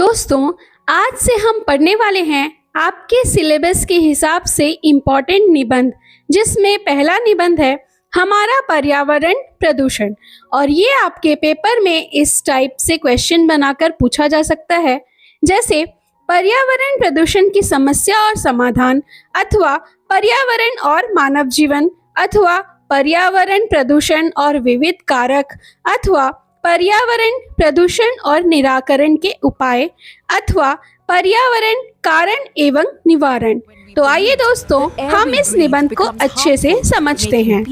दोस्तों, आज से हम पढ़ने वाले हैं आपके सिलेबस के हिसाब से इम्पॉर्टेंट निबंध, जिसमें पहला निबंध है हमारा पर्यावरण प्रदूषण। और ये आपके पेपर में इस टाइप से क्वेश्चन बनाकर पूछा जा सकता है, जैसे पर्यावरण प्रदूषण की समस्या और समाधान, अथवा पर्यावरण और मानव जीवन, अथवा पर्यावरण प्रदूषण और विविध कारक, अथवा पर्यावरण प्रदूषण और निराकरण के उपाय, अथवा पर्यावरण कारण एवं निवारण। तो आइए दोस्तों, हम इस निबंध को अच्छे से समझते हैं।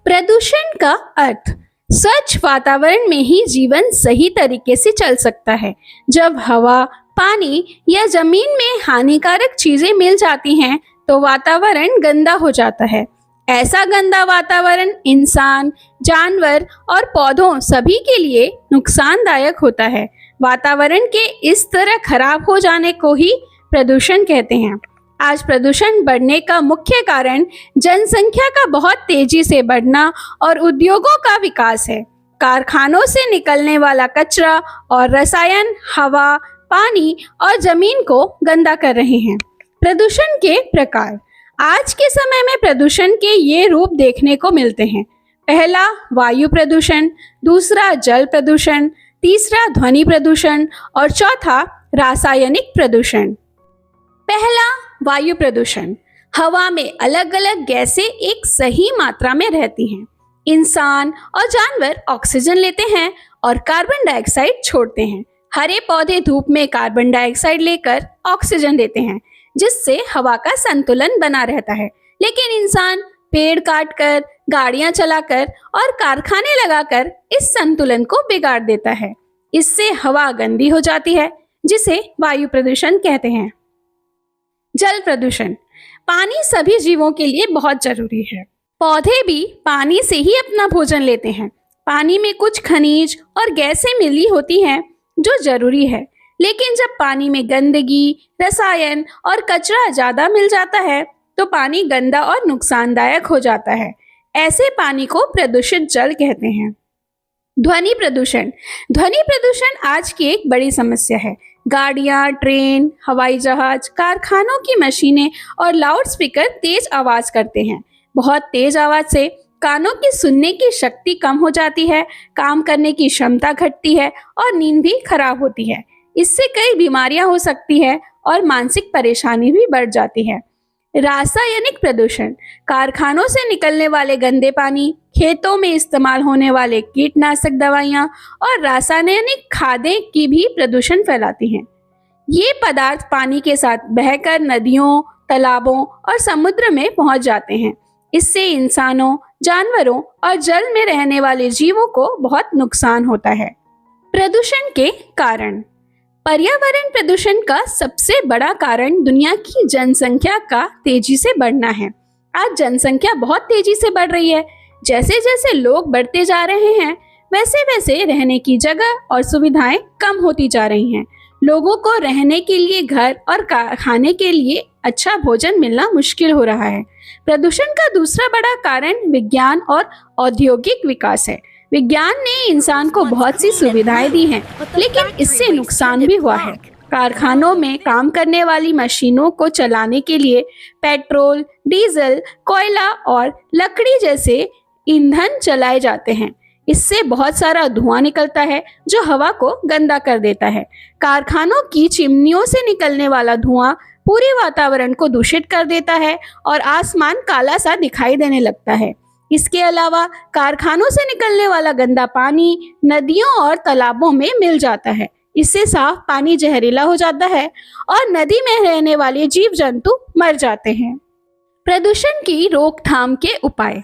प्रदूषण का अर्थ, स्वच्छ वातावरण में ही जीवन सही तरीके से चल सकता है। जब हवा, पानी या जमीन में हानिकारक चीजें मिल जाती हैं तो वातावरण गंदा हो जाता है। ऐसा गंदा वातावरण इंसान, जानवर और पौधों सभी के लिए नुकसानदायक होता है। वातावरण के इस तरह खराब हो जाने को ही प्रदूषण कहते हैं। आज प्रदूषण बढ़ने का मुख्य कारण जनसंख्या का बहुत तेजी से बढ़ना और उद्योगों का विकास है। कारखानों से निकलने वाला कचरा और रसायन हवा, पानी और जमीन को गंदा कर रहे हैं। प्रदूषण के प्रकार, आज के समय में प्रदूषण के ये रूप देखने को मिलते हैं। पहला वायु प्रदूषण, दूसरा जल प्रदूषण, तीसरा ध्वनि प्रदूषण और चौथा रासायनिक प्रदूषण। पहला वायु प्रदूषण, हवा में अलग अलग गैसें एक सही मात्रा में रहती हैं। इंसान और जानवर ऑक्सीजन लेते हैं और कार्बन डाइऑक्साइड छोड़ते हैं। हरे पौधे धूप में कार्बन डाइऑक्साइड लेकर ऑक्सीजन देते हैं, जिससे हवा का संतुलन बना रहता है। लेकिन इंसान पेड़ काटकर, गाड़ियां चलाकर और कारखाने लगाकर इस संतुलन को बिगाड़ देता है। इससे हवा गंदी हो जाती है, जिसे वायु प्रदूषण कहते हैं। जल प्रदूषण, पानी सभी जीवों के लिए बहुत जरूरी है। पौधे भी पानी से ही अपना भोजन लेते हैं। पानी में कुछ खनिज और गैसें मिली होती हैं जो जरूरी है, लेकिन जब पानी में गंदगी, रसायन और कचरा ज्यादा मिल जाता है तो पानी गंदा और नुकसानदायक हो जाता है। ऐसे पानी को प्रदूषित जल कहते हैं। ध्वनि प्रदूषण, ध्वनि प्रदूषण आज की एक बड़ी समस्या है। गाड़ियां, ट्रेन, हवाई जहाज, कारखानों की मशीनें और लाउडस्पीकर तेज आवाज करते हैं। बहुत तेज आवाज से कानों की सुनने की शक्ति कम हो जाती है, काम करने की क्षमता घटती है और नींद भी खराब होती है। इससे कई बीमारियां हो सकती है और मानसिक परेशानी भी बढ़ जाती है। रासायनिक प्रदूषण, कारखानों से निकलने वाले गंदे पानी, खेतों में इस्तेमाल होने वाले कीटनाशक दवाइयां और रासायनिक खादें की भी प्रदूषण फैलाती हैं। ये पदार्थ पानी के साथ बहकर नदियों, तालाबों और समुद्र में पहुंच जाते हैं। इससे इंसानों, जानवरों और जल में रहने वाले जीवों को बहुत नुकसान होता है। प्रदूषण के कारण, पर्यावरण प्रदूषण का सबसे बड़ा कारण दुनिया की जनसंख्या का तेजी से बढ़ना है। आज जनसंख्या बहुत तेजी से बढ़ रही है। जैसे जैसे लोग बढ़ते जा रहे हैं, वैसे वैसे रहने की जगह और सुविधाएं कम होती जा रही हैं। लोगों को रहने के लिए घर और खाने के लिए अच्छा भोजन मिलना मुश्किल हो रहा है। प्रदूषण का दूसरा बड़ा कारण विज्ञान और औद्योगिक विकास है। विज्ञान ने इंसान को बहुत सी सुविधाएं दी हैं, लेकिन इससे नुकसान भी हुआ है। कारखानों में काम करने वाली मशीनों को चलाने के लिए पेट्रोल, डीजल, कोयला और लकड़ी जैसे ईंधन चलाए जाते हैं। इससे बहुत सारा धुआं निकलता है जो हवा को गंदा कर देता है। कारखानों की चिमनियों से निकलने वाला धुआं पूरे वातावरण को दूषित कर देता है और आसमान काला सा दिखाई देने लगता है। इसके अलावा कारखानों से निकलने वाला गंदा पानी नदियों और तालाबों में मिल जाता है। इससे साफ पानी जहरीला हो जाता है और नदी में रहने वाले जीव जंतु मर जाते हैं। प्रदूषण की रोकथाम के उपाय,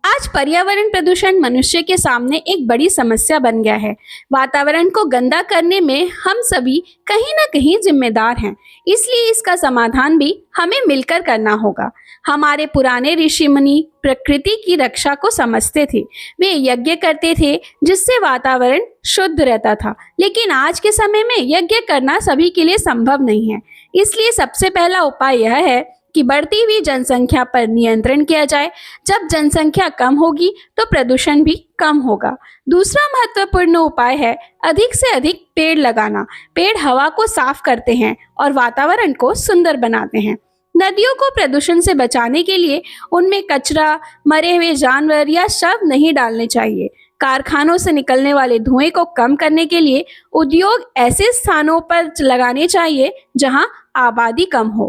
आज पर्यावरण प्रदूषण मनुष्य के सामने एक बड़ी समस्या बन गया है। वातावरण को गंदा करने में हम सभी कहीं ना कहीं जिम्मेदार हैं, इसलिए इसका समाधान भी हमें मिलकर करना होगा। हमारे पुराने ऋषि मुनि प्रकृति की रक्षा को समझते थे। वे यज्ञ करते थे जिससे वातावरण शुद्ध रहता था, लेकिन आज के समय में यज्ञ करना सभी के लिए संभव नहीं है। इसलिए सबसे पहला उपाय यह है कि बढ़ती हुई जनसंख्या पर नियंत्रण किया जाए। जब जनसंख्या कम होगी तो प्रदूषण भी कम होगा। दूसरा महत्वपूर्ण उपाय है अधिक से अधिक पेड़ लगाना। पेड़ हवा को साफ करते हैं और वातावरण को सुंदर बनाते हैं। नदियों को प्रदूषण से बचाने के लिए उनमें कचरा, मरे हुए जानवर या शव नहीं डालने चाहिए। कारखानों से निकलने वाले धुएं को कम करने के लिए उद्योग ऐसे स्थानों पर लगाने चाहिए जहां आबादी कम हो।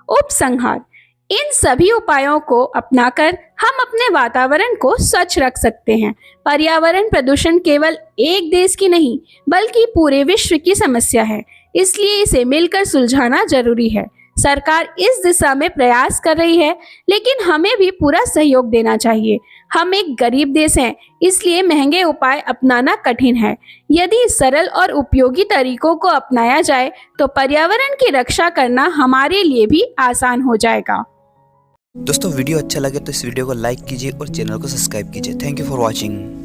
उपसंहार, इन सभी उपायों को अपनाकर हम अपने वातावरण को स्वच्छ रख सकते हैं। पर्यावरण प्रदूषण केवल एक देश की नहीं बल्कि पूरे विश्व की समस्या है, इसलिए इसे मिलकर सुलझाना जरूरी है। सरकार इस दिशा में प्रयास कर रही है, लेकिन हमें भी पूरा सहयोग देना चाहिए। हम एक गरीब देश हैं, इसलिए महंगे उपाय अपनाना कठिन है। यदि सरल और उपयोगी तरीकों को अपनाया जाए तो पर्यावरण की रक्षा करना हमारे लिए भी आसान हो जाएगा। दोस्तों वीडियो अच्छा लगे तो इस वीडियो को लाइक कीजिए और चैनल को सब्सक्राइब कीजिए। Thank you for watching.